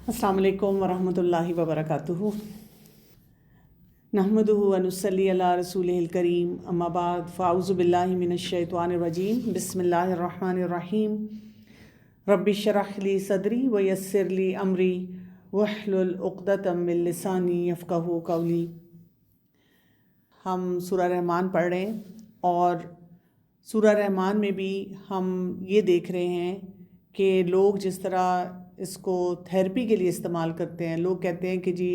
السلام علیکم ورحمۃ اللہ وبرکاتہ۔ نحمدہ و نصلی علی رسولہ الکریم، اما بعد فاعوذ باللہ من الشیطان الرجیم، بسم اللہ الرحمن الرحیم۔ رب اشرح لی صدری ویسر لی امری واحلل عقدۃ من لسانی یفقہوا قولی۔ ہم سورہ رحمان پڑھ رہے ہیں اور سورہ رحمان میں بھی ہم یہ دیکھ رہے ہیں کہ لوگ جس طرح اس کو تھیراپی کے لیے استعمال کرتے ہیں۔ لوگ کہتے ہیں کہ جی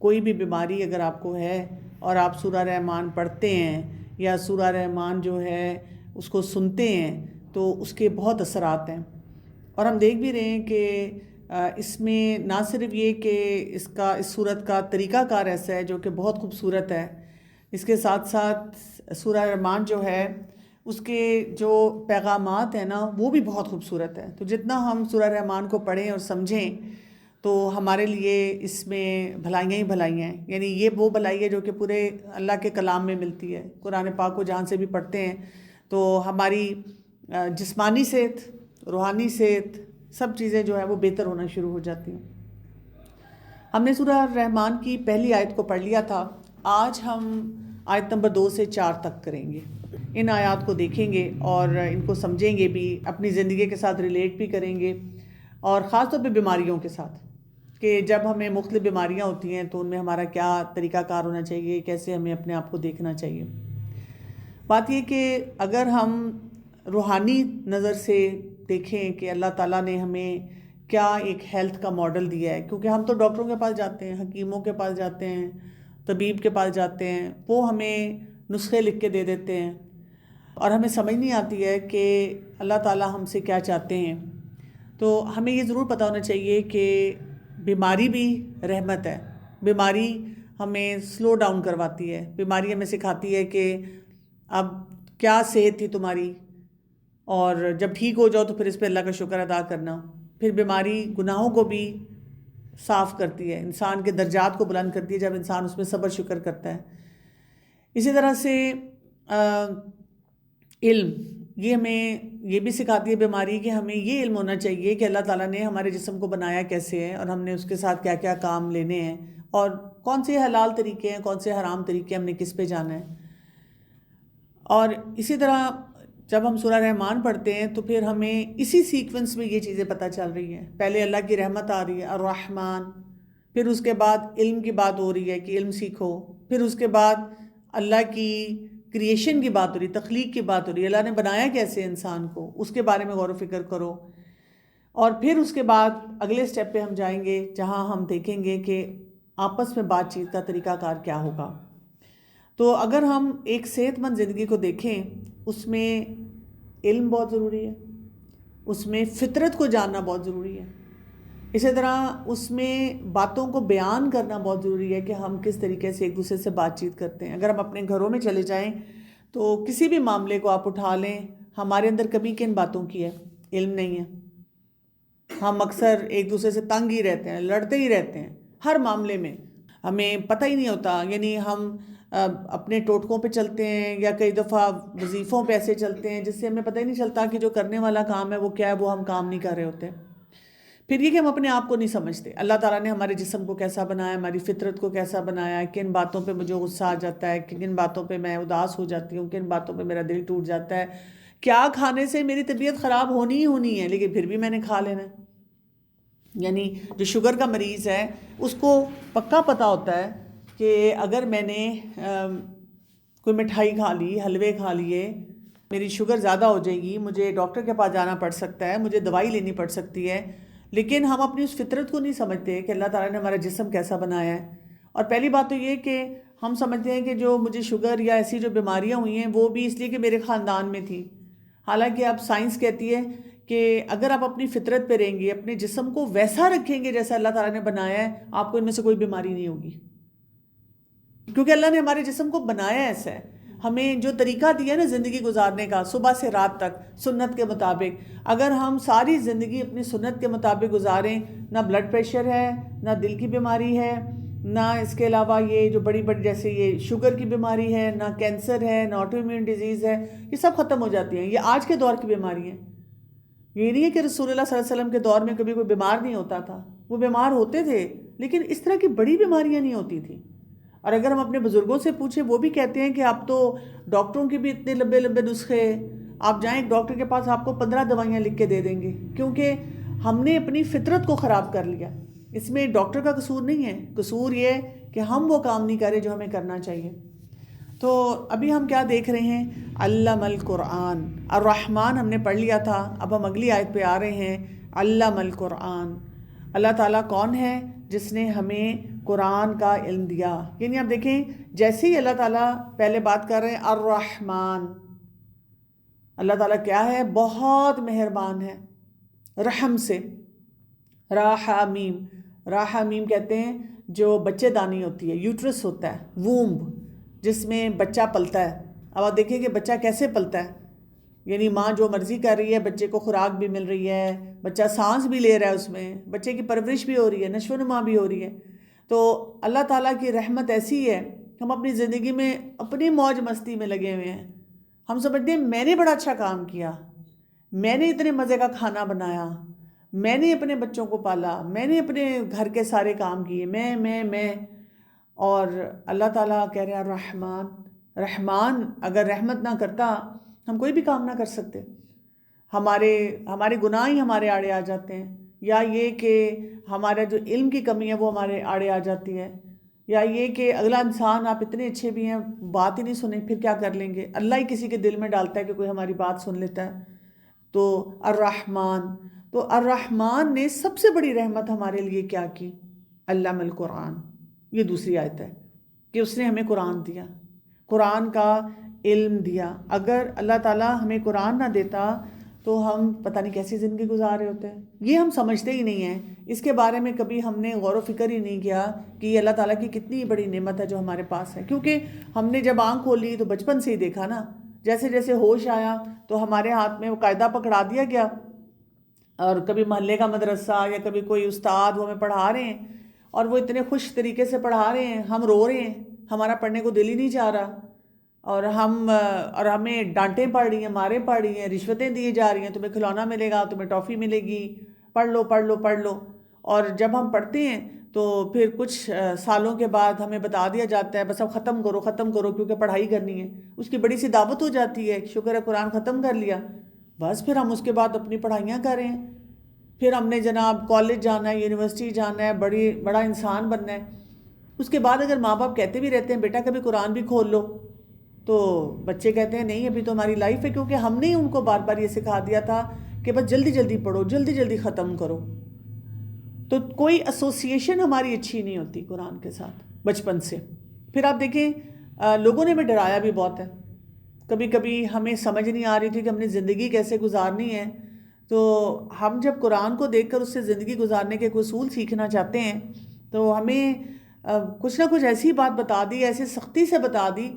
کوئی بھی بیماری اگر آپ کو ہے اور آپ سورہ رحمان پڑھتے ہیں یا سورہ رحمان جو ہے اس کو سنتے ہیں تو اس کے بہت اثرات ہیں، اور ہم دیکھ بھی رہے ہیں کہ اس میں نہ صرف یہ کہ اس صورت کا طریقہ کار ایسا ہے جو کہ بہت خوبصورت ہے، اس کے ساتھ ساتھ سورہ رحمان جو ہے اس کے جو پیغامات ہیں نا وہ بھی بہت خوبصورت ہے۔ تو جتنا ہم سورہ رحمان کو پڑھیں اور سمجھیں تو ہمارے لیے اس میں بھلائیاں ہی بھلائیاں ہیں۔ یعنی یہ وہ بھلائی ہے جو کہ پورے اللہ کے کلام میں ملتی ہے۔ قرآن پاک کو جہاں سے بھی پڑھتے ہیں تو ہماری جسمانی صحت، روحانی صحت، سب چیزیں جو ہے وہ بہتر ہونا شروع ہو جاتی ہیں۔ ہم نے سورہ رحمان کی پہلی آیت کو پڑھ لیا تھا، آج ہم آیت نمبر 2 سے 4 تک کریں گے۔ ان آیات کو دیکھیں گے اور ان کو سمجھیں گے بھی، اپنی زندگی کے ساتھ ریلیٹ بھی کریں گے، اور خاص طور پہ بیماریوں کے ساتھ، کہ جب ہمیں مختلف بیماریاں ہوتی ہیں تو ان میں ہمارا کیا طریقہ کار ہونا چاہیے، کیسے ہمیں اپنے آپ کو دیکھنا چاہیے۔ بات یہ کہ اگر ہم روحانی نظر سے دیکھیں کہ اللہ تعالیٰ نے ہمیں کیا ایک ہیلتھ کا ماڈل دیا ہے، کیونکہ ہم تو ڈاکٹروں کے پاس جاتے ہیں، حکیموں کے پاس جاتے ہیں، طبیب کے پاس جاتے ہیں، وہ ہمیں نسخے لکھ کے دے دیتے ہیں اور ہمیں سمجھ نہیں آتی ہے کہ اللہ تعالیٰ ہم سے کیا چاہتے ہیں۔ تو ہمیں یہ ضرور پتہ ہونا چاہیے کہ بیماری بھی رحمت ہے۔ بیماری ہمیں سلو ڈاؤن کرواتی ہے، بیماری ہمیں سکھاتی ہے کہ اب کیا صحت تھی تمہاری، اور جب ٹھیک ہو جاؤ تو پھر اس پہ اللہ کا شکر ادا کرنا۔ پھر بیماری گناہوں کو بھی صاف کرتی ہے، انسان کے درجات کو بلند کرتی ہے جب انسان اس میں صبر شکر کرتا ہے۔ اسی طرح سے علم، یہ ہمیں یہ بھی سکھاتی ہے بیماری کہ ہمیں یہ علم ہونا چاہیے کہ اللہ تعالیٰ نے ہمارے جسم کو بنایا کیسے ہے، اور ہم نے اس کے ساتھ کیا کیا کام لینے ہیں، اور کون سے حلال طریقے ہیں، کون سے حرام طریقے، ہم نے کس پہ جانا ہے۔ اور اسی طرح جب ہم سورہ رحمان پڑھتے ہیں تو پھر ہمیں اسی سیکوینس میں یہ چیزیں پتہ چل رہی ہیں۔ پہلے اللہ کی رحمت آ رہی ہے، الرحمن، پھر اس کے بعد علم کی بات ہو رہی ہے کہ علم سیکھو، پھر اس کے بعد اللہ کی کریشن کی بات ہو رہی ہے، تخلیق کی بات ہو رہی ہے، اللہ نے بنایا کیسے انسان کو، اس کے بارے میں غور و فکر کرو۔ اور پھر اس کے بعد اگلے سٹیپ پہ ہم جائیں گے جہاں ہم دیکھیں گے کہ آپس میں بات چیت کا طریقہ کار کیا ہوگا۔ تو اگر ہم ایک صحت مند زندگی کو دیکھیں، اس میں علم بہت ضروری ہے، اس میں فطرت کو جاننا بہت ضروری ہے، اسی طرح اس میں باتوں کو بیان کرنا بہت ضروری ہے کہ ہم کس طریقے سے ایک دوسرے سے بات چیت کرتے ہیں۔ اگر ہم اپنے گھروں میں چلے جائیں تو کسی بھی معاملے کو آپ اٹھا لیں، ہمارے اندر کمی کن باتوں کی ہے؟ علم نہیں ہے۔ ہم اکثر ایک دوسرے سے تنگ ہی رہتے ہیں، لڑتے ہی رہتے ہیں، ہر معاملے میں ہمیں پتہ ہی نہیں ہوتا۔ یعنی ہم اپنے ٹوٹکوں پہ چلتے ہیں یا کئی دفعہ وظیفوں پہ ایسے چلتے ہیں جس سے ہمیں پتہ ہی نہیں چلتا کہ جو کرنے والا کام ہے وہ کیا ہے، وہ ہم کام نہیں کر رہے ہوتے۔ پھر یہ کہ ہم اپنے آپ کو نہیں سمجھتے، اللہ تعالیٰ نے ہمارے جسم کو کیسا بنایا، ہماری فطرت کو کیسا بنایا ہے، کن باتوں پہ مجھے غصہ آ جاتا ہے، کن باتوں پہ میں اداس ہو جاتی ہوں، کن باتوں پہ میرا دل ٹوٹ جاتا ہے، کیا کھانے سے میری طبیعت خراب ہونی ہی ہونی ہے لیکن پھر بھی میں نے کھا لینا ہے۔ یعنی جو شوگر کا مریض ہے اس کو پکا پتہ ہوتا ہے کہ اگر میں نے کوئی مٹھائی کھا لی، حلوے کھا لیے، میری شوگر زیادہ ہو جائے گی، مجھے ڈاکٹر کے پاس جانا پڑ سکتا ہے، مجھے دوائی لینی پڑ سکتی ہے۔ لیکن ہم اپنی اس فطرت کو نہیں سمجھتے کہ اللہ تعالیٰ نے ہمارا جسم کیسا بنایا ہے۔ اور پہلی بات تو یہ کہ ہم سمجھتے ہیں کہ جو مجھے شوگر یا ایسی جو بیماریاں ہوئی ہیں وہ بھی اس لیے کہ میرے خاندان میں تھی، حالانکہ اب سائنس کہتی ہے کہ اگر آپ اپنی فطرت پہ رہیں گے، اپنے جسم کو ویسا رکھیں گے جیسا اللہ تعالیٰ نے بنایا ہے، آپ کو ان میں سے کوئی بیماری نہیں ہوگی، کیونکہ اللہ نے ہمارے جسم کو بنایا ایسا ہے۔ ہمیں جو طریقہ دیا نا زندگی گزارنے کا، صبح سے رات تک سنت کے مطابق، اگر ہم ساری زندگی اپنی سنت کے مطابق گزاریں، نہ بلڈ پریشر ہے، نہ دل کی بیماری ہے، نہ اس کے علاوہ یہ جو بڑی بڑی جیسے یہ شوگر کی بیماری ہے، نہ کینسر ہے، نہ آٹو امیون ڈیزیز ہے، یہ سب ختم ہو جاتی ہیں۔ یہ آج کے دور کی بیماری ہیں، یہ نہیں ہے کہ رسول اللہ صلی اللہ علیہ وسلم کے دور میں کبھی کوئی بیمار نہیں ہوتا تھا، وہ بیمار ہوتے تھے لیکن اس طرح کی بڑی بیماریاں نہیں ہوتی تھیں۔ اور اگر ہم اپنے بزرگوں سے پوچھیں وہ بھی کہتے ہیں کہ اب تو ڈاکٹروں کے بھی اتنے لمبے لمبے نسخے، آپ جائیں ایک ڈاکٹر کے پاس آپ کو 15 دوائیاں لکھ کے دے دیں گے، کیونکہ ہم نے اپنی فطرت کو خراب کر لیا۔ اس میں ڈاکٹر کا قصور نہیں ہے، قصور یہ کہ ہم وہ کام نہیں کرے جو ہمیں کرنا چاہیے۔ تو ابھی ہم کیا دیکھ رہے ہیں؟ علم القرآن، الرحمن ہم نے پڑھ لیا تھا، اب ہم اگلی آیت پہ آ رہے ہیں۔ علم القرآن، اللہ تعالیٰ کون ہے؟ جس نے ہمیں قرآن کا علم دیا۔ یعنی آپ دیکھیں جیسے ہی اللہ تعالیٰ پہلے بات کر رہے ہیں الرحمن، اللہ تعالیٰ کیا ہے؟ بہت مہربان ہے، رحم سے۔ راحمیم، راحمیم کہتے ہیں جو بچے دانی ہوتی ہے، یوٹرس ہوتا ہے، وومب جس میں بچہ پلتا ہے۔ اب آپ دیکھیں کہ بچہ کیسے پلتا ہے، یعنی ماں جو مرضی کر رہی ہے، بچے کو خوراک بھی مل رہی ہے، بچہ سانس بھی لے رہا ہے، اس میں بچے کی پرورش بھی ہو رہی ہے، نشو و نما بھی ہو رہی ہے۔ تو اللہ تعالیٰ کی رحمت ایسی ہے، ہم اپنی زندگی میں اپنی موج مستی میں لگے ہوئے ہیں، ہم سمجھتے ہیں میں نے بڑا اچھا کام کیا، میں نے اتنے مزے کا کھانا بنایا، میں نے اپنے بچوں کو پالا، میں نے اپنے گھر کے سارے کام کیے، میں۔ اور اللہ تعالیٰ کہہ رہے ہیں رحمان، رحمان اگر رحمت نہ کرتا ہم کوئی بھی کام نہ کر سکتے، ہمارے گناہ ہی ہمارے آڑے آ جاتے ہیں، یا یہ کہ ہمارا جو علم کی کمی ہے وہ ہمارے آڑے آ جاتی ہے، یا یہ کہ اگلا انسان آپ اتنے اچھے بھی ہیں بات ہی نہیں سنیں پھر کیا کر لیں گے، اللہ ہی کسی کے دل میں ڈالتا ہے کہ کوئی ہماری بات سن لیتا ہے۔ تو الرحمن، تو الرحمن نے سب سے بڑی رحمت ہمارے لیے کیا کی؟ علم القرآن، یہ دوسری آیت ہے کہ اس نے ہمیں قرآن دیا، قرآن کا علم دیا۔ اگر اللہ تعالیٰ ہمیں قرآن نہ دیتا تو ہم پتہ نہیں کیسی زندگی گزار رہے ہوتے ہیں، یہ ہم سمجھتے ہی نہیں ہیں، اس کے بارے میں کبھی ہم نے غور و فکر ہی نہیں کیا کہ یہ اللہ تعالیٰ کی کتنی بڑی نعمت ہے جو ہمارے پاس ہے۔ کیونکہ ہم نے جب آنکھ کھولی تو بچپن سے ہی دیکھا نا، جیسے جیسے ہوش آیا تو ہمارے ہاتھ میں وہ قاعدہ پکڑا دیا گیا، اور کبھی محلے کا مدرسہ یا کبھی کوئی استاد وہ ہمیں پڑھا رہے ہیں، اور وہ اتنے خوش طریقے سے پڑھا رہے ہیں، ہم رو رہے ہیں، ہمارا پڑھنے کو دل ہی نہیں چاہ رہا، اور ہمیں ڈانٹیں پڑ رہی ہیں، ماریں پڑ رہی ہیں، رشوتیں دی جا رہی ہیں، تمہیں کھلونا ملے گا، تمہیں ٹافی ملے گی، پڑھ لو پڑھ لو پڑھ لو۔ اور جب ہم پڑھتے ہیں تو پھر کچھ سالوں کے بعد ہمیں بتا دیا جاتا ہے بس اب ختم کرو ختم کرو، کیونکہ پڑھائی کرنی ہے، اس کی بڑی سی دعوت ہو جاتی ہے، شکر ہے قرآن ختم کر لیا، بس پھر ہم اس کے بعد اپنی پڑھائیاں کر رہے ہیں، پھر ہم نے جناب کالج جانا ہے، یونیورسٹی جانا ہے، بڑا انسان بننا ہے۔ اس کے بعد اگر ماں باپ کہتے بھی رہتے ہیں بیٹا کبھی قرآن بھی کھول لو، تو بچے کہتے ہیں نہیں ابھی تو ہماری لائف ہے، کیونکہ ہم نے ان کو بار بار یہ سکھا دیا تھا کہ بس جلدی جلدی پڑھو، جلدی جلدی ختم کرو۔ تو کوئی ایسوسیشن ہماری اچھی نہیں ہوتی قرآن کے ساتھ بچپن سے۔ پھر آپ دیکھیں لوگوں نے ہمیں ڈرایا بھی بہت ہے، کبھی کبھی ہمیں سمجھ نہیں آ رہی تھی کہ ہم نے زندگی کیسے گزارنی ہے، تو ہم جب قرآن کو دیکھ کر اس سے زندگی گزارنے کے کوئی اصول سیکھنا چاہتے ہیں تو ہمیں کچھ نہ کچھ ایسی بات بتا دی، ایسے سختی سے بتا دی،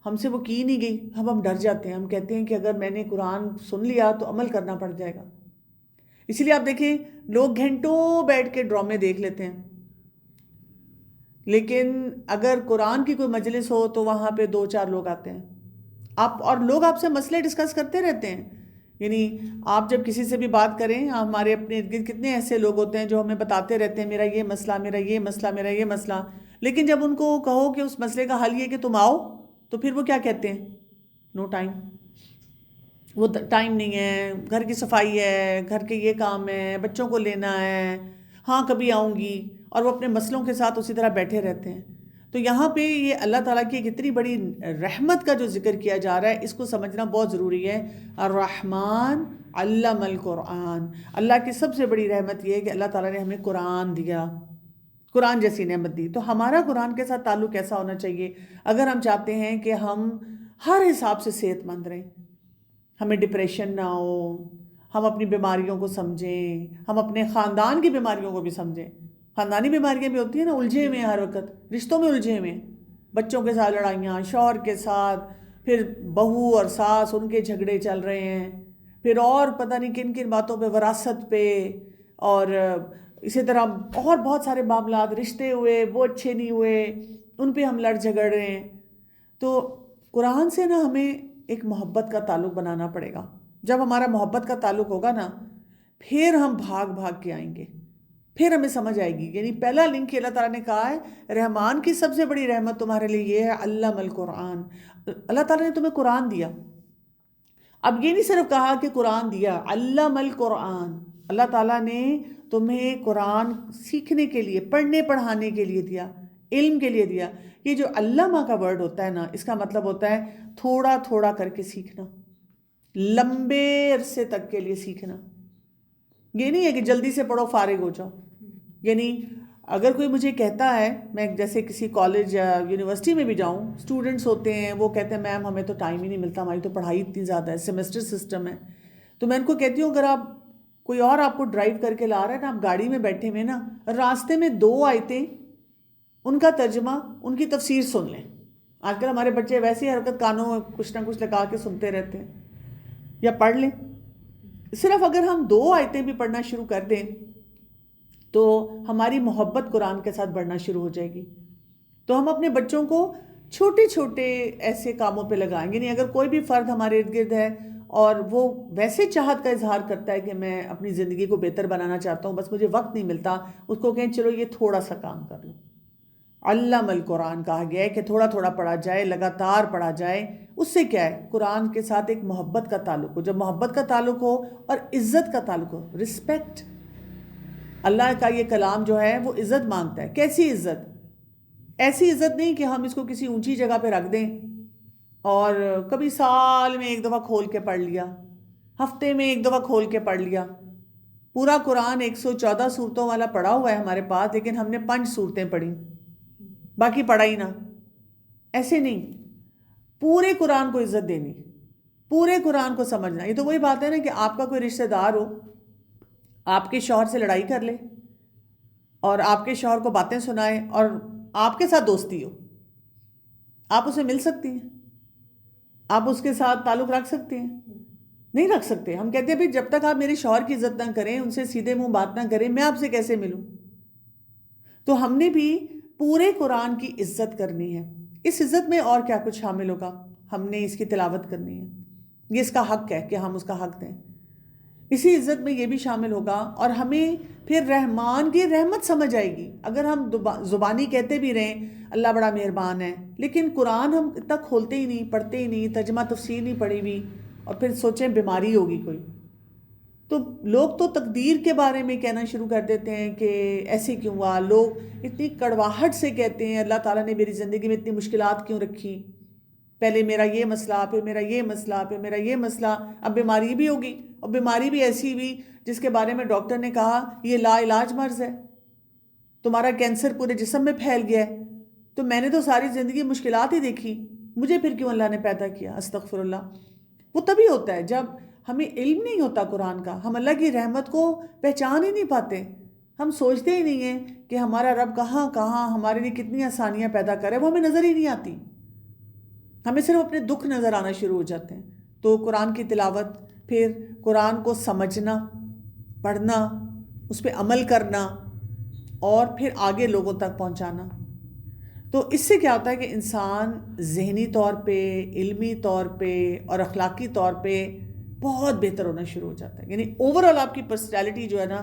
ہم سے وہ کی نہیں گئی، ہم ڈر جاتے ہیں، ہم کہتے ہیں کہ اگر میں نے قرآن سن لیا تو عمل کرنا پڑ جائے گا۔ اسی لیے آپ دیکھیں لوگ گھنٹوں بیٹھ کے ڈرامے دیکھ لیتے ہیں، لیکن اگر قرآن کی کوئی مجلس ہو تو وہاں پہ 2-4 لوگ آتے ہیں، اور لوگ آپ سے مسئلے ڈسکس کرتے رہتے ہیں۔ یعنی آپ جب کسی سے بھی بات کریں، ہمارے اپنے ارد گرد کتنے ایسے لوگ ہوتے ہیں جو ہمیں بتاتے رہتے ہیں میرا یہ مسئلہ، میرا یہ مسئلہ، میرا یہ مسئلہ، لیکن جب ان کو کہو کہ اس مسئلے کا حل یہ کہ تم آؤ، تو پھر وہ کیا کہتے ہیں؟ نو ٹائم، وہ ٹائم نہیں ہے، گھر کی صفائی ہے، گھر کے یہ کام ہے، بچوں کو لینا ہے، ہاں کبھی آؤں گی، اور وہ اپنے مسئلوں کے ساتھ اسی طرح بیٹھے رہتے ہیں۔ تو یہاں پہ یہ اللہ تعالیٰ کی ایک اتنی بڑی رحمت کا جو ذکر کیا جا رہا ہے، اس کو سمجھنا بہت ضروری ہے۔ الرحمن علم القرآن، اللہ کی سب سے بڑی رحمت یہ ہے کہ اللہ تعالیٰ نے ہمیں قرآن دیا، قرآن جیسی نعمت دی۔ تو ہمارا قرآن کے ساتھ تعلق کیسا ہونا چاہیے اگر ہم چاہتے ہیں کہ ہم ہر حساب سے صحت مند رہیں، ہمیں ڈپریشن نہ ہو، ہم اپنی بیماریوں کو سمجھیں، ہم اپنے خاندان کی بیماریوں کو بھی سمجھیں۔ خاندانی بیماریاں بھی ہوتی ہیں نا، الجھے ہوئے ہیں ہر وقت، رشتوں میں الجھے ہوئے ہیں، بچوں کے ساتھ لڑائیاں، شوہر کے ساتھ، پھر بہو اور ساس ان کے جھگڑے چل رہے ہیں، پھر اور پتہ نہیں کن کن باتوں پہ، وراثت پہ، اور اسی طرح اور بہت سارے معاملات، رشتے ہوئے وہ اچھے نہیں ہوئے، ان پہ ہم لڑ جھگڑ رہے ہیں۔ تو قرآن سے نا ہمیں ایک محبت کا تعلق بنانا پڑے گا۔ جب ہمارا محبت کا تعلق ہوگا نا پھر ہم بھاگ بھاگ کے آئیں گے، پھر ہمیں سمجھ آئے گی. یعنی پہلا لنک کہ اللہ تعالیٰ نے کہا ہے رحمان کی سب سے بڑی رحمت تمہارے لیے یہ ہے علم القرآن. اللہ تعالیٰ نے تمہیں قرآن دیا. اب یہ نہیں صرف کہا کہ قرآن دیا، علم القرآن، اللہ تعالیٰ نے تمہیں قرآن سیکھنے کے لیے، پڑھنے پڑھانے کے لیے دیا، علم کے لیے دیا. یہ جو علامہ کا ورڈ ہوتا ہے نا، اس کا مطلب ہوتا ہے تھوڑا تھوڑا کر کے سیکھنا، لمبے عرصے تک کے لیے سیکھنا. یہ نہیں ہے کہ جلدی سے پڑھو فارغ ہو جاؤ. یعنی اگر کوئی مجھے کہتا ہے، میں جیسے کسی کالج یا یونیورسٹی میں بھی جاؤں، اسٹوڈنٹس ہوتے ہیں وہ کہتے ہیں میم ہمیں تو ٹائم ہی نہیں ملتا، ہماری تو پڑھائی اتنی زیادہ ہے، سیمسٹر سسٹم ہے. تو میں ان کو کہتی ہوں اگر آپ کوئی اور آپ کو ڈرائیو کر کے لا رہا ہے نا، آپ گاڑی میں بیٹھے ہوئے نا، راستے میں 2 آیتیں ان کا ترجمہ، ان کی تفسیر سن لیں. آج کل ہمارے بچے ویسی حرکت کانوں میں کچھ نہ کچھ لگا کے سنتے رہتے ہیں. یا پڑھ لیں. صرف اگر ہم 2 آیتیں بھی پڑھنا شروع کر دیں تو ہماری محبت قرآن کے ساتھ بڑھنا شروع ہو جائے گی. تو ہم اپنے بچوں کو چھوٹے چھوٹے ایسے کاموں پہ لگائیں گے. نہیں اگر کوئی بھی فرد ہمارے ارد گرد ہے اور وہ ویسے چاہت کا اظہار کرتا ہے کہ میں اپنی زندگی کو بہتر بنانا چاہتا ہوں، بس مجھے وقت نہیں ملتا، اس کو کہیں چلو یہ تھوڑا سا کام کر لو. علم القرآن کہا گیا ہے کہ تھوڑا تھوڑا پڑھا جائے، لگاتار پڑھا جائے. اس سے کیا ہے؟ قرآن کے ساتھ ایک محبت کا تعلق ہو. جب محبت کا تعلق ہو اور عزت کا تعلق ہو، رسپیکٹ. اللہ کا یہ کلام جو ہے وہ عزت مانگتا ہے. کیسی عزت؟ ایسی عزت نہیں کہ ہم اس کو کسی اونچی جگہ پہ رکھ دیں اور کبھی سال میں 1 دفعہ کھول کے پڑھ لیا، ہفتے میں 1 دفعہ کھول کے پڑھ لیا. پورا قرآن 114 صورتوں والا پڑھا ہوا ہے ہمارے پاس، لیکن ہم نے 5 صورتیں پڑھی، باقی پڑھا ہی نہ. ایسے نہیں. پورے قرآن کو عزت دینی، پورے قرآن کو سمجھنا. یہ تو وہی بات ہے نا کہ آپ کا کوئی رشتہ دار ہو، آپ کے شوہر سے لڑائی کر لے اور آپ کے شوہر کو باتیں سنائے اور آپ کے ساتھ دوستی ہو. آپ اسے مل سکتی ہیں؟ آپ اس کے ساتھ تعلق رکھ سکتے ہیں؟ نہیں رکھ سکتے. ہم کہتے ہیں بھائی جب تک آپ میرے شوہر کی عزت نہ کریں، ان سے سیدھے منہ بات نہ کریں، میں آپ سے کیسے ملوں؟ تو ہم نے بھی پورے قرآن کی عزت کرنی ہے. اس عزت میں اور کیا کچھ شامل ہوگا؟ ہم نے اس کی تلاوت کرنی ہے، یہ اس کا حق ہے کہ ہم اس کا حق دیں. اسی عزت میں یہ بھی شامل ہوگا اور ہمیں پھر رحمان کی رحمت سمجھ آئے گی. اگر ہم زبانی کہتے بھی رہیں اللہ بڑا مہربان ہے، لیکن قرآن ہم اتنا کھولتے ہی نہیں، پڑھتے ہی نہیں، ترجمہ تفسیر نہیں پڑھی ہوئی، اور پھر سوچیں بیماری ہوگی کوئی، تو لوگ تو تقدیر کے بارے میں کہنا شروع کر دیتے ہیں کہ ایسے کیوں ہوا. لوگ اتنی کڑواہٹ سے کہتے ہیں اللہ تعالیٰ نے میری زندگی میں اتنی مشکلات کیوں رکھی، پہلے میرا یہ مسئلہ، پھر میرا یہ مسئلہ، پھر میرا یہ مسئلہ، اب بیماری بھی ہوگی، اور بیماری بھی ایسی ہوئی جس کے بارے میں ڈاکٹر نے کہا یہ لا علاج مرض ہے، تمہارا کینسر پورے جسم میں پھیل گیا ہے. تو میں نے تو ساری زندگی مشکلات ہی دیکھی، مجھے پھر کیوں اللہ نے پیدا کیا؟ استغفر اللہ. وہ تبھی ہوتا ہے جب ہمیں علم نہیں ہوتا قرآن کا، ہم اللہ کی رحمت کو پہچان ہی نہیں پاتے. ہم سوچتے ہی نہیں ہیں کہ ہمارا رب کہاں کہاں ہمارے لیے کتنی آسانیاں پیدا کرے، وہ ہمیں نظر ہی نہیں آتی. ہمیں صرف اپنے دکھ نظر آنا شروع ہو جاتے ہیں. تو قرآن کی تلاوت، پھر قرآن کو سمجھنا، پڑھنا، اس پہ عمل کرنا، اور پھر آگے لوگوں تک پہنچانا. تو اس سے کیا ہوتا ہے کہ انسان ذہنی طور پہ، علمی طور پہ اور اخلاقی طور پہ بہت بہتر ہونا شروع ہو جاتا ہے. یعنی اوورآل آپ کی پرسنالٹی جو ہے نا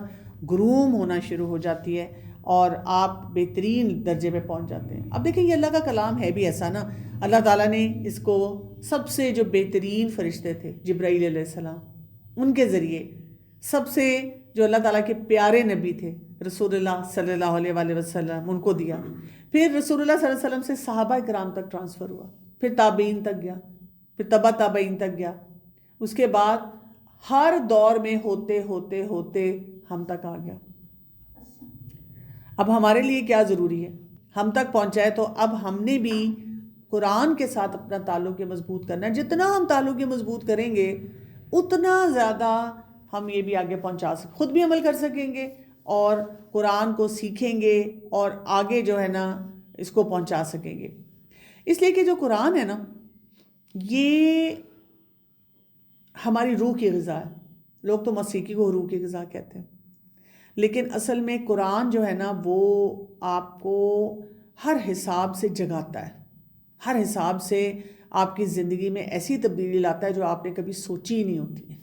گروم ہونا شروع ہو جاتی ہے اور آپ بہترین درجے پہ پہنچ جاتے ہیں. اب دیکھیں یہ اللہ کا کلام ہے بھی ایسا نا، اللہ تعالیٰ نے اس کو سب سے جو بہترین فرشتے تھے جبرائیل علیہ السلام، ان کے ذریعے سب سے جو اللہ تعالیٰ کے پیارے نبی تھے رسول اللہ صلی اللہ علیہ وآلہ وسلم، ان کو دیا. پھر رسول اللہ صلی اللہ علیہ وسلم سے صحابہ کرام تک ٹرانسفر ہوا، پھر تابعین تک گیا، پھر تبع تابعین تک گیا. اس کے بعد ہر دور میں ہوتے ہوتے ہوتے ہم تک آ گیا. اب ہمارے لیے کیا ضروری ہے؟ ہم تک پہنچائے تو اب ہم نے بھی قرآن کے ساتھ اپنا تعلق مضبوط کرنا ہے. جتنا ہم تعلق مضبوط کریں گے اتنا زیادہ ہم یہ بھی آگے پہنچا سکیں، خود بھی عمل کر سکیں گے اور قرآن کو سیکھیں گے اور آگے جو ہے نا اس کو پہنچا سکیں گے. اس لیے کہ جو قرآن ہے نا یہ ہماری روح کی غذا ہے. لوگ تو موسیقی کو روح کی غذا کہتے ہیں، لیکن اصل میں قرآن جو ہے نا وہ آپ کو ہر حساب سے جگاتا ہے، ہر حساب سے آپ کی زندگی میں ایسی تبدیلی لاتا ہے جو آپ نے کبھی سوچی ہی نہیں ہوتی ہے.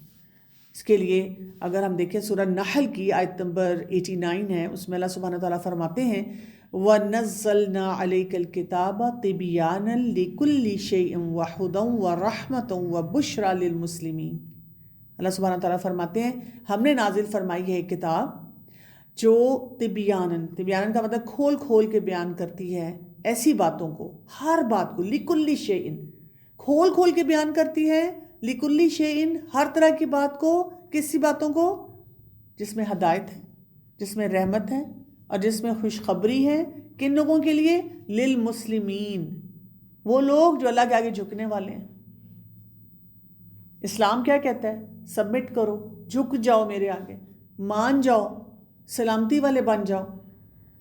اس کے لیے اگر ہم دیکھیں سورہ نحل کی آیت نمبر 89 ہے، اس میں اللہ سبحانہ تعالیٰ فرماتے ہیں وَنَزَّلْنَا عَلَيْكَ الْكِتَابَ تِبْيَانًا لِكُلِّ شَيْءٍ وَهُدًى وَرَحْمَةً وَبُشْرَى لِلْمُسْلِمِينَ۔ اللہ سبحانہ تعالیٰ فرماتے ہیں ہم نے نازل فرمائی ہے ایک کتاب جو طبیاناً کا مطلب کھول کھول کے بیان کرتی ہے ایسی باتوں کو، ہر بات کو، لِكُلِّ شَيْءٍ کھول کھول کے بیان کرتی ہے، لِكُلِّ شَيْءٍ ہر طرح کی بات کو، کس سی باتوں کو؟ جس میں ہدایت ہے، جس میں رحمت ہے اور جس میں خوشخبری ہے۔ کن لوگوں کے لیے؟ للمسلمین، وہ لوگ جو اللہ کے آگے جھکنے والے ہیں۔ اسلام کیا کہتا ہے؟ سبمٹ کرو، جھک جاؤ میرے آگے، مان جاؤ، سلامتی والے بن جاؤ۔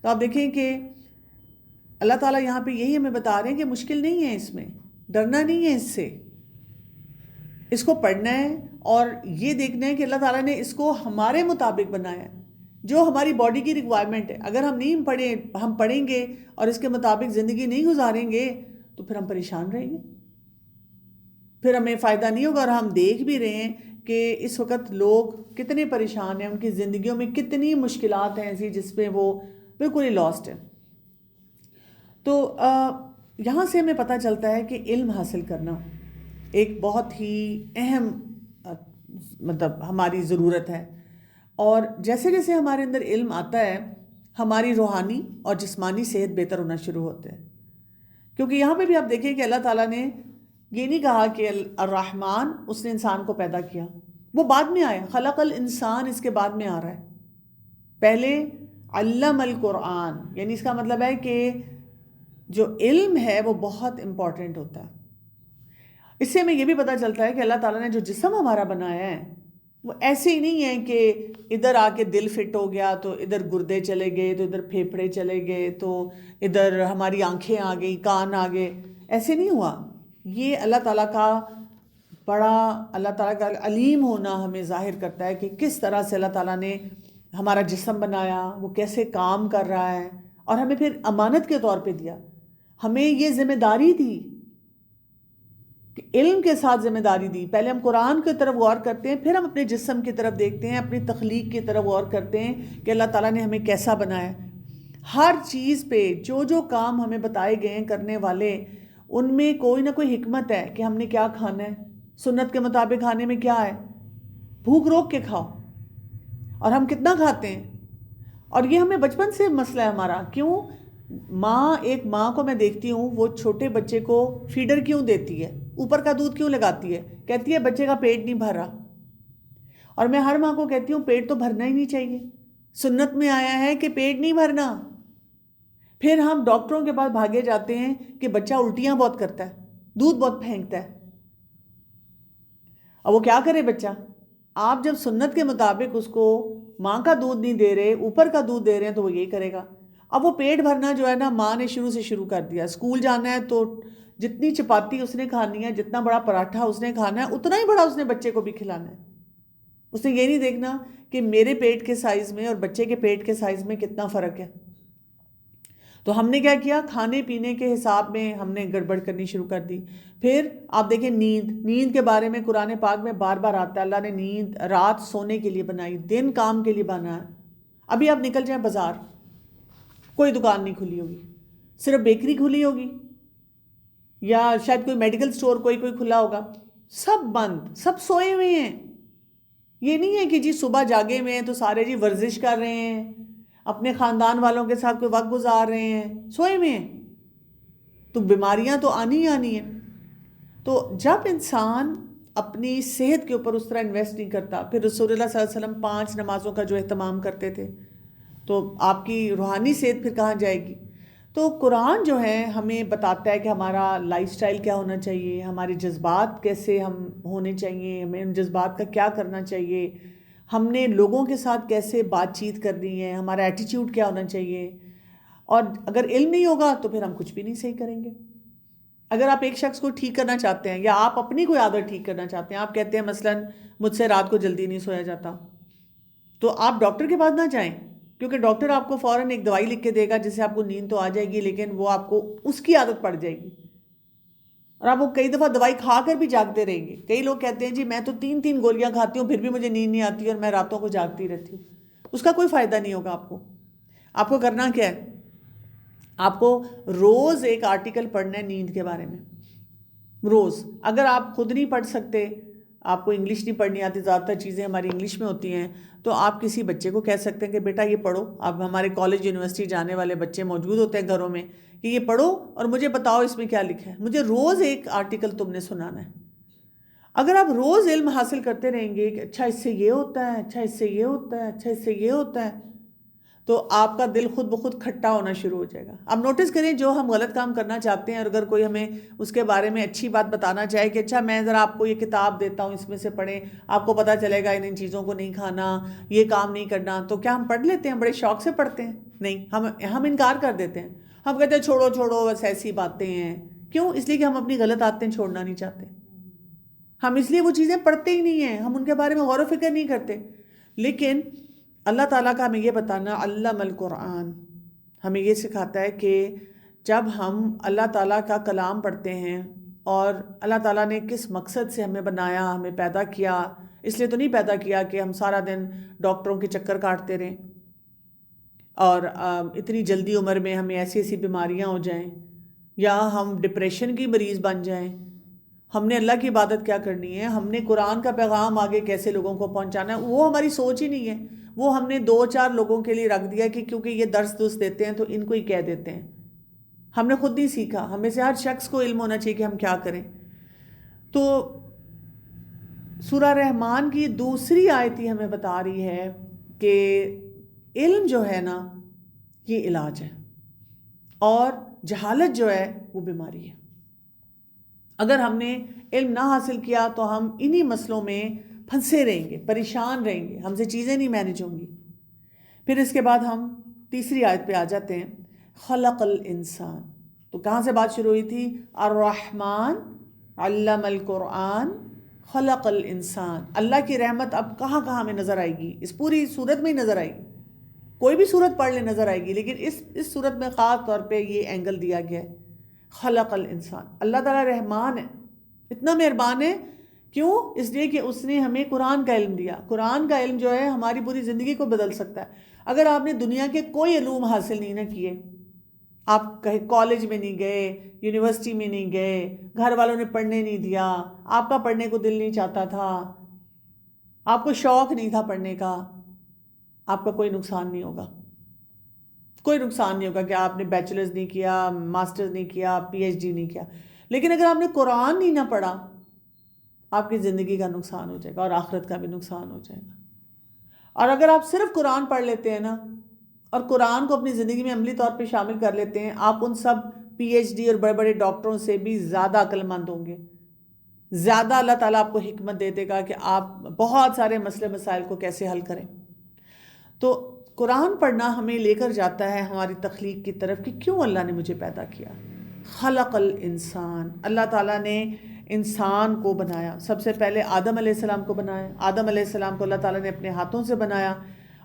تو آپ دیکھیں کہ اللہ تعالیٰ یہاں پہ یہی ہمیں بتا رہے ہیں کہ مشکل نہیں ہے، اس میں ڈرنا نہیں ہے، اس سے اس کو پڑھنا ہے اور یہ دیکھنا ہے کہ اللہ تعالیٰ نے اس کو ہمارے مطابق بنایا ہے، جو ہماری باڈی کی ریکوائرمنٹ ہے۔ اگر ہم نہیں پڑھیں، ہم پڑھیں گے اور اس کے مطابق زندگی نہیں گزاریں گے تو پھر ہم پریشان رہیں گے، پھر ہمیں فائدہ نہیں ہوگا۔ اور ہم دیکھ بھی رہے ہیں کہ اس وقت لوگ کتنے پریشان ہیں، ان کی زندگیوں میں کتنی مشکلات ہیں ایسی جس پہ وہ بالکل ہی لاسٹ ہیں۔ تو یہاں سے ہمیں پتہ چلتا ہے کہ علم حاصل کرنا ایک بہت ہی اہم مطلب ہماری ضرورت ہے، اور جیسے جیسے ہمارے اندر علم آتا ہے ہماری روحانی اور جسمانی صحت بہتر ہونا شروع ہوتے ہیں۔ کیونکہ یہاں پہ بھی آپ دیکھیں کہ اللہ تعالیٰ نے یہ نہیں کہا کہ الرحمن اس نے انسان کو پیدا کیا، وہ بعد میں آیا، خلق الانسان اس کے بعد میں آ رہا ہے۔ پہلے علم القرآن، یعنی اس کا مطلب ہے کہ جو علم ہے وہ بہت امپورٹنٹ ہوتا ہے۔ اس سے ہمیں یہ بھی پتہ چلتا ہے کہ اللہ تعالیٰ نے جو جسم ہمارا بنایا ہے وہ ایسے ہی نہیں ہے کہ ادھر آ کے دل فٹ ہو گیا تو ادھر گردے چلے گئے تو ادھر پھیپھڑے چلے گئے تو ادھر ہماری آنکھیں آ گئی، کان آ گئے، ایسے نہیں ہوا۔ یہ اللہ تعالیٰ کا اللہ تعالیٰ کا علیم ہونا ہمیں ظاہر کرتا ہے کہ کس طرح سے اللہ تعالیٰ نے ہمارا جسم بنایا، وہ کیسے کام کر رہا ہے، اور ہمیں پھر امانت کے طور پہ دیا۔ ہمیں یہ ذمہ داری دی، علم کے ساتھ ذمہ داری دی۔ پہلے ہم قرآن کی طرف غور کرتے ہیں، پھر ہم اپنے جسم کی طرف دیکھتے ہیں، اپنی تخلیق کی طرف غور کرتے ہیں کہ اللہ تعالیٰ نے ہمیں کیسا بنایا۔ ہر چیز پہ جو جو کام ہمیں بتائے گئے ہیں کرنے والے، ان میں کوئی نہ کوئی حکمت ہے کہ ہم نے کیا کھانا ہے، سنت کے مطابق کھانے میں کیا ہے، بھوک روک کے کھاؤ، اور ہم کتنا کھاتے ہیں۔ اور یہ ہمیں بچپن سے مسئلہ ہے ہمارا۔ کیوں؟ ایک ماں کو میں دیکھتی ہوں، وہ چھوٹے بچے کو فیڈر کیوں دیتی ہے، اوپر کا دودھ کیوں لگاتی ہے؟ کہتی ہے بچے کا پیٹ نہیں بھر رہا۔ اور میں ہر ماں کو کہتی ہوں پیٹ تو بھرنا ہی نہیں چاہیے، سنت میں آیا ہے کہ پیٹ نہیں بھرنا۔ پھر ہم ڈاکٹروں کے پاس بھاگے جاتے ہیں کہ بچہ الٹیاں بہت کرتا ہے، دودھ بہت پھینکتا ہے۔ اب وہ کیا کرے بچہ؟ آپ جب سنت کے مطابق اس کو ماں کا دودھ نہیں دے رہے، اوپر کا دودھ دے رہے ہیں، تو وہ یہی کرے گا۔ اب وہ پیٹ بھرنا جو ہے نا، ماں نے شروع کر دیا۔ اسکول جانا ہے تو جتنی چپاتی اس نے کھانی ہے، جتنا بڑا پراٹھا اس نے کھانا ہے، اتنا ہی بڑا اس نے بچے کو بھی کھلانا ہے۔ اس نے یہ نہیں دیکھنا کہ میرے پیٹ کے سائز میں اور بچے کے پیٹ کے سائز میں کتنا فرق ہے۔ تو ہم نے کیا کیا؟ کھانے پینے کے حساب میں ہم نے گڑبڑ کرنی شروع کر دی۔ پھر آپ دیکھیں نیند کے بارے میں قرآن پاک میں بار بار آتا ہے، اللہ نے نیند رات سونے کے لیے بنائی، دن کام کے لیے بنایا۔ ابھی آپ نکل جائیں بازار، کوئی دکان نہیں کھلی ہوگی، صرف بیکری کھلی ہوگی، یا شاید کوئی میڈیکل سٹور کوئی کھلا ہوگا، سب بند، سب سوئے ہوئے ہیں۔ یہ نہیں ہے کہ جی صبح جاگے ہوئے ہیں تو سارے جی ورزش کر رہے ہیں، اپنے خاندان والوں کے ساتھ کوئی وقت گزار رہے ہیں، سوئے ہوئے ہیں، تو بیماریاں تو آنی ہی آنی ہیں۔ تو جب انسان اپنی صحت کے اوپر اس طرح انویسٹ نہیں کرتا، پھر رسول اللہ صلی اللہ علیہ وسلم 5 نمازوں کا جو اہتمام کرتے تھے، تو آپ کی روحانی صحت پھر کہاں جائے گی؟ تو قرآن جو ہے ہمیں بتاتا ہے کہ ہمارا لائف سٹائل کیا ہونا چاہیے، ہمارے جذبات کیسے ہم ہونے چاہیے، ہمیں ان جذبات کا کیا کرنا چاہیے، ہم نے لوگوں کے ساتھ کیسے بات چیت کرنی ہے، ہمارا ایٹیٹیوڈ کیا ہونا چاہیے۔ اور اگر علم نہیں ہوگا تو پھر ہم کچھ بھی نہیں صحیح کریں گے۔ اگر آپ ایک شخص کو ٹھیک کرنا چاہتے ہیں، یا آپ اپنی کوئی عادت ٹھیک کرنا چاہتے ہیں، آپ کہتے ہیں مثلاً مجھ سے رات کو جلدی نہیں سویا جاتا، تو آپ ڈاکٹر کے پاس نہ جائیں، کیونکہ ڈاکٹر آپ کو فوراً ایک دوائی لکھ کے دے گا جس سے آپ کو نیند تو آ جائے گی، لیکن وہ آپ کو اس کی عادت پڑ جائے گی۔ اور آپ وہ کئی دفعہ دوائی کھا کر بھی جاگتے رہیں گے. کئی لوگ کہتے ہیں جی میں تو 3 گولیاں کھاتی ہوں پھر بھی مجھے نیند نہیں آتی اور میں راتوں کو جاگتی رہتی ہوں. اس کا کوئی فائدہ نہیں ہوگا آپ کو. آپ کو کرنا کیا ہے؟ آپ کو روز ایک آرٹیکل پڑھنا ہے نیند کے بارے میں. روز. اگر آپ خود نہیں پڑھ سکتے، آپ کو انگلش نہیں پڑھنی آتی، زیادہ تر چیزیں ہماری انگلش میں ہوتی ہیں، تو آپ کسی بچے کو کہہ سکتے ہیں کہ بیٹا یہ پڑھو. اب ہمارے کالج یونیورسٹی جانے والے بچے موجود ہوتے ہیں گھروں میں کہ یہ پڑھو اور مجھے بتاؤ اس میں کیا لکھا ہے. مجھے روز ایک آرٹیکل تم نے سنانا ہے. اگر آپ روز علم حاصل کرتے رہیں گے کہ اچھا اس سے یہ ہوتا ہے، اچھا اس سے یہ ہوتا ہے، اچھا اس سے یہ ہوتا ہے، تو آپ کا دل خود بخود کھٹا ہونا شروع ہو جائے گا. اب نوٹس کریں جو ہم غلط کام کرنا چاہتے ہیں اور اگر کوئی ہمیں اس کے بارے میں اچھی بات بتانا چاہے کہ اچھا میں ذرا آپ کو یہ کتاب دیتا ہوں اس میں سے پڑھیں، آپ کو پتہ چلے گا ان چیزوں کو نہیں کھانا، یہ کام نہیں کرنا، تو کیا ہم پڑھ لیتے ہیں؟ بڑے شوق سے پڑھتے ہیں؟ نہیں، ہم انکار کر دیتے ہیں. ہم کہتے ہیں چھوڑو چھوڑو بس ایسی باتیں ہیں. کیوں؟ اس لیے کہ ہم اپنی غلط عادتیں چھوڑنا نہیں چاہتے. ہم اس لیے وہ چیزیں پڑھتے ہی نہیں ہیں، ہم ان کے بارے میں غور و فکر نہیں کرتے. لیکن اللہ تعالیٰ کا ہمیں یہ بتانا، علم القرآن ہمیں یہ سکھاتا ہے کہ جب ہم اللہ تعالیٰ کا کلام پڑھتے ہیں اور اللہ تعالیٰ نے کس مقصد سے ہمیں بنایا، ہمیں پیدا کیا، اس لیے تو نہیں پیدا کیا کہ ہم سارا دن ڈاکٹروں کے چکر کاٹتے رہیں اور اتنی جلدی عمر میں ہمیں ایسی ایسی بیماریاں ہو جائیں یا ہم ڈپریشن کی مریض بن جائیں. ہم نے اللہ کی عبادت کیا کرنی ہے، ہم نے قرآن کا پیغام آگے کیسے لوگوں کو پہنچانا ہے، وہ ہماری سوچ ہی نہیں ہے. وہ ہم نے 2-4 لوگوں کے لیے رکھ دیا کہ کیونکہ یہ درس دیتے ہیں تو ان کو ہی کہہ دیتے ہیں. ہم نے خود نہیں سیکھا. ہمیں سے ہر شخص کو علم ہونا چاہیے کہ ہم کیا کریں. تو سورہ رحمان کی دوسری آیت ہی ہمیں بتا رہی ہے کہ علم جو ہے نا یہ علاج ہے اور جہالت جو ہے وہ بیماری ہے. اگر ہم نے علم نہ حاصل کیا تو ہم انہی مسئلوں میں پھنسے رہیں گے، پریشان رہیں گے، ہم سے چیزیں نہیں مینج ہوں گی. پھر اس کے بعد ہم تیسری آیت پہ آ جاتے ہیں، خلق الانسان. تو کہاں سے بات شروع ہوئی تھی؟ الرحمن علم القرآن خلق الانسان. اللہ کی رحمت اب کہاں کہاں ہمیں نظر آئے گی؟ اس پوری صورت میں ہی نظر آئے گی. کوئی بھی صورت پڑھ لے نظر آئے گی، لیکن اس صورت میں خاص طور پہ یہ اینگل دیا گیا ہے، خلق الانسان. اللہ تعالیٰ رحمان ہے، اتنا مہربان ہے. کیوں؟ اس لیے کہ اس نے ہمیں قرآن کا علم دیا. قرآن کا علم جو ہے ہماری پوری زندگی کو بدل سکتا ہے. اگر آپ نے دنیا کے کوئی علوم حاصل نہیں نہ کیے، آپ کہیں کالج میں نہیں گئے، یونیورسٹی میں نہیں گئے، گھر والوں نے پڑھنے نہیں دیا، آپ کا پڑھنے کو دل نہیں چاہتا تھا، آپ کو شوق نہیں تھا پڑھنے کا، آپ کا کوئی نقصان نہیں ہوگا. کوئی نقصان نہیں ہوگا کہ آپ نے بیچلرز نہیں کیا، ماسٹرز نہیں کیا، پی ایچ ڈی نہیں کیا. لیکن اگر آپ نے قرآن نہیں نہ پڑھا، آپ کی زندگی کا نقصان ہو جائے گا اور آخرت کا بھی نقصان ہو جائے گا. اور اگر آپ صرف قرآن پڑھ لیتے ہیں نا اور قرآن کو اپنی زندگی میں عملی طور پہ شامل کر لیتے ہیں، آپ ان سب پی ایچ ڈی اور بڑے بڑے ڈاکٹروں سے بھی زیادہ عقل مند ہوں گے. زیادہ اللہ تعالیٰ آپ کو حکمت دے دے گا کہ آپ بہت سارے مسئلے مسائل کو کیسے حل کریں. تو قرآن پڑھنا ہمیں لے کر جاتا ہے ہماری تخلیق کی طرف کہ کیوں اللہ نے مجھے پیدا کیا. خلق الانسان، اللہ تعالیٰ نے انسان کو بنایا. سب سے پہلے آدم علیہ السلام کو بنایا. آدم علیہ السلام کو اللہ تعالیٰ نے اپنے ہاتھوں سے بنایا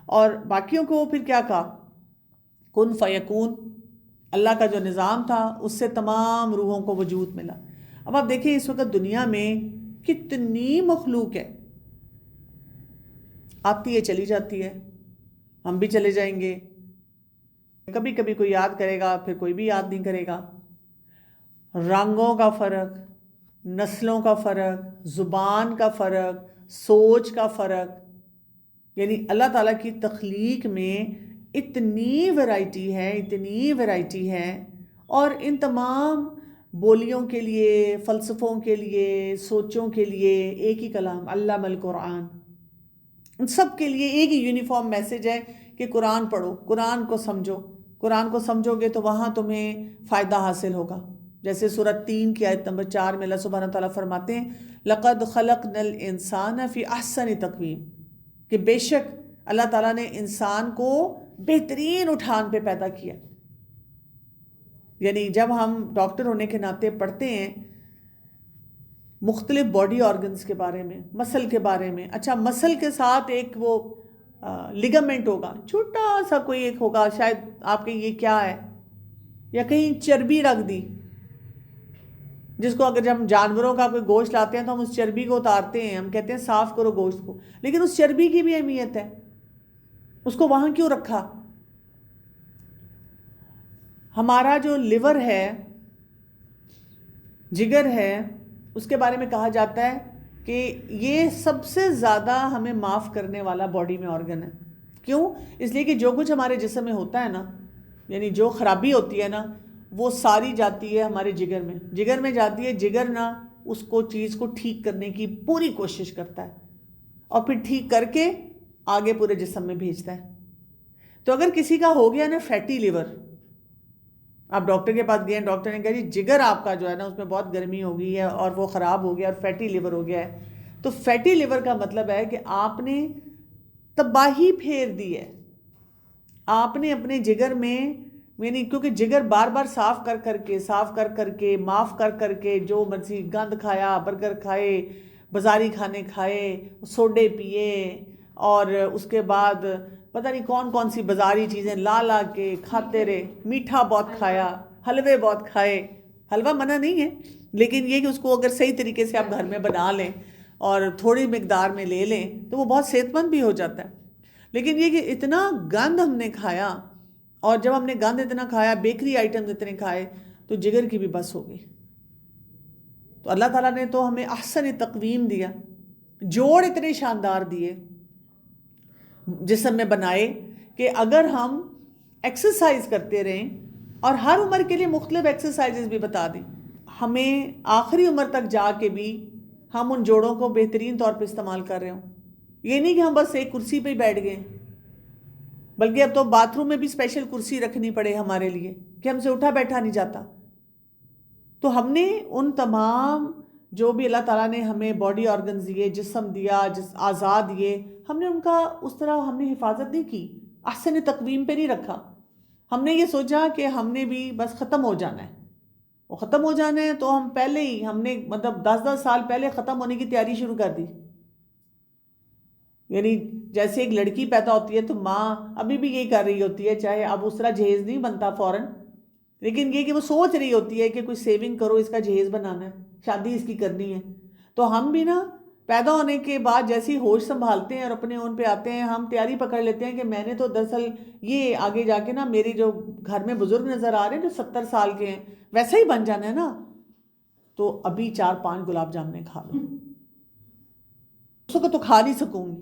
اور باقیوں کو پھر کیا کہا؟ کن فیکون. اللہ کا جو نظام تھا اس سے تمام روحوں کو وجود ملا. اب آپ دیکھیں اس وقت دنیا میں کتنی مخلوق ہے، آتی ہے چلی جاتی ہے، ہم بھی چلے جائیں گے. کبھی کبھی کوئی یاد کرے گا، پھر کوئی بھی یاد نہیں کرے گا. رنگوں کا فرق، نسلوں کا فرق، زبان کا فرق، سوچ کا فرق، یعنی اللہ تعالیٰ کی تخلیق میں اتنی ورائٹی ہے، اتنی ورائٹی ہے. اور ان تمام بولیوں کے لیے، فلسفوں کے لیے، سوچوں کے لیے ایک ہی کلام، علم القرآن. ان سب کے لیے ایک ہی یونیفارم میسج ہے کہ قرآن پڑھو، قرآن کو سمجھو. قرآن کو سمجھو گے تو وہاں تمہیں فائدہ حاصل ہوگا. جیسے سورہ 3 کی آیت نمبر 4 میں اللہ سبحانہ تعالیٰ فرماتے ہیں لَقَدْ خَلَقْنَا الْإِنسَانَ فِي أَحْسَنِ تَقْوِيمٍ، کہ بے شک اللہ تعالیٰ نے انسان کو بہترین اٹھان پہ پیدا کیا. یعنی جب ہم ڈاکٹر ہونے کے ناطے پڑھتے ہیں مختلف باڈی آرگنز کے بارے میں، مسل کے بارے میں، اچھا مسل کے ساتھ ایک وہ لیگامنٹ ہوگا، چھوٹا سا کوئی ایک ہوگا، شاید آپ کے یہ کیا ہے، یا کہیں چربی رکھ دی. جس کو اگر جب ہم جانوروں کا کوئی گوشت لاتے ہیں تو ہم اس چربی کو اتارتے ہیں، ہم کہتے ہیں صاف کرو گوشت کو، لیکن اس چربی کی بھی اہمیت ہے، اس کو وہاں کیوں رکھا؟ ہمارا جو لیور ہے، جگر ہے، اس کے بارے میں کہا جاتا ہے کہ یہ سب سے زیادہ ہمیں معاف کرنے والا باڈی میں آرگن ہے۔ کیوں؟ اس لیے کہ جو کچھ ہمارے جسم میں ہوتا ہے نا، یعنی جو خرابی ہوتی ہے نا، وہ ساری جاتی ہے ہمارے جگر میں جاتی ہے۔ جگر نا اس کو چیز کو ٹھیک کرنے کی پوری کوشش کرتا ہے اور پھر ٹھیک کر کے آگے پورے جسم میں بھیجتا ہے۔ تو اگر کسی کا ہو گیا نا فیٹی لیور، آپ ڈاکٹر کے پاس گئے ہیں، ڈاکٹر نے کہا جی جگر آپ کا جو ہے نا اس میں بہت گرمی ہو گئی ہے اور وہ خراب ہو گیا اور فیٹی لیور ہو گیا ہے، تو فیٹی لیور کا مطلب ہے کہ آپ نے تباہی پھیر دی ہے، آپ نے اپنے جگر میں، یعنی کیونکہ جگر بار بار صاف کر کے معاف کر کے جو مرضی گند کھایا، برگر کھائے، بازاری کھانے کھائے، سوڈے پیے، اور اس کے بعد پتہ نہیں کون سی بازاری چیزیں لا کے کھاتے رہے، میٹھا بہت کھایا، حلوے بہت کھائے۔ حلوہ منع نہیں ہے، لیکن یہ کہ اس کو اگر صحیح طریقے سے آپ گھر میں بنا لیں اور تھوڑی مقدار میں لے لیں تو وہ بہت صحت مند بھی ہو جاتا ہے۔ لیکن یہ کہ اتنا گند ہم نے کھایا، اور جب ہم نے گند اتنا کھایا، بیکری آئٹمز اتنے کھائے، تو جگر کی بھی بس ہو گئی۔ تو اللہ تعالیٰ نے تو ہمیں احسن تقویم دیا، جوڑ اتنے شاندار دیے جسم میں بنائے کہ اگر ہم ایکسرسائز کرتے رہیں، اور ہر عمر کے لیے مختلف ایکسرسائزز بھی بتا دیں، ہمیں آخری عمر تک جا کے بھی ہم ان جوڑوں کو بہترین طور پہ استعمال کر رہے ہوں۔ یہ نہیں کہ ہم بس ایک کرسی پہ ہی بیٹھ گئے، بلکہ اب تو باتھ روم میں بھی اسپیشل کرسی رکھنی پڑے ہمارے لیے کہ ہم سے اٹھا بیٹھا نہیں جاتا۔ تو ہم نے ان تمام جو بھی اللہ تعالیٰ نے ہمیں باڈی آرگنز دیے، جسم دیا، اعضاء دیے، ہم نے ان کا اس طرح ہم نے حفاظت نہیں کی، احسن تقویم پہ نہیں رکھا۔ ہم نے یہ سوچا کہ ہم نے بھی بس ختم ہو جانا ہے، وہ ختم ہو جانا ہے، تو ہم پہلے ہی ہم نے مطلب 10 سال پہلے ختم ہونے کی تیاری شروع کر دی۔ یعنی جیسے ایک لڑکی پیدا ہوتی ہے تو ماں ابھی بھی یہی کر رہی ہوتی ہے، چاہے اب اس طرح جہیز نہیں بنتا فوراً، لیکن یہ کہ وہ سوچ رہی ہوتی ہے کہ کوئی سیونگ کرو، اس کا جہیز بنانا ہے، شادی اس کی کرنی ہے۔ تو ہم بھی نا پیدا ہونے کے بعد جیسی ہوش سنبھالتے ہیں اور اپنے اون پہ آتے ہیں، ہم تیاری پکڑ لیتے ہیں کہ میں نے تو دراصل یہ آگے جا کے نا میری جو گھر میں بزرگ نظر آ رہے ہیں جو 70 سال کے ہیں ویسا ہی بن جانا ہے نا، تو ابھی 4-5 گلاب جامنیں کھا لو، اس کو تو کھا نہیں سکوں گی،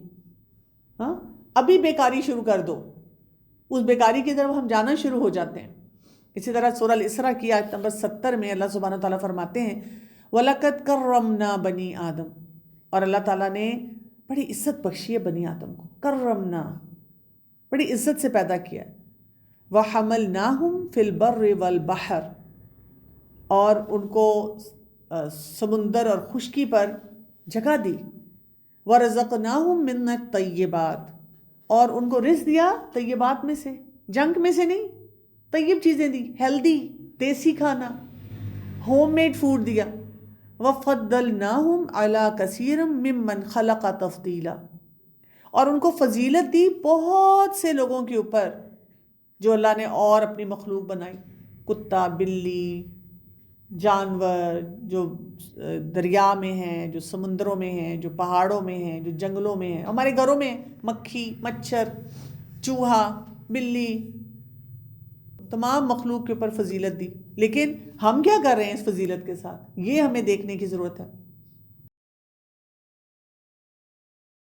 ہاں ابھی بیکاری شروع کر دو، اس بیکاری کی طرف ہم جانا شروع ہو جاتے ہیں۔ اسی طرح سورہ الاسراء کی آیت نمبر 70 میں اللہ سبحانہ وتعالیٰ فرماتے ہیں وَلَقَدْ كَرَّمْنَا بَنِي آدم، اور اللہ تعالیٰ نے بڑی عزت بخشی ہے بنی آدم کو، کرمنا، بڑی عزت سے پیدا کیا۔ وَحَمَلْنَاهُمْ فِي الْبَرِّ وَالْبَحْرِ، اور ان کو سمندر اور خشکی پر جگہ دی۔ وَرَزَقْنَاهُمْ مِنَ الطَّيِّبَاتِ، اور ان کو رزق دیا طیبات میں سے، جنک میں سے نہیں، طیب چیزیں دی، ہیلدی دیسی کھانا، ہوم میڈ فوڈ دیا۔ وَفَضَّلْنَاهُمْ عَلَىٰ كَثِيرٍ مِّمَّنْ خَلَقَ تَفْضِيلًا، اور ان کو فضیلت دی بہت سے لوگوں کے اوپر جو اللہ نے اور اپنی مخلوق بنائی، کتا، بلی، جانور جو دریا میں ہیں، جو سمندروں میں ہیں، جو پہاڑوں میں ہیں، جو جنگلوں میں ہیں، ہمارے گھروں میں مکھی، مچھر، چوہا، بلی، تمام مخلوق کے اوپر فضیلت دی۔ لیکن ہم کیا کر رہے ہیں اس فضیلت کے ساتھ، یہ ہمیں دیکھنے کی ضرورت ہے۔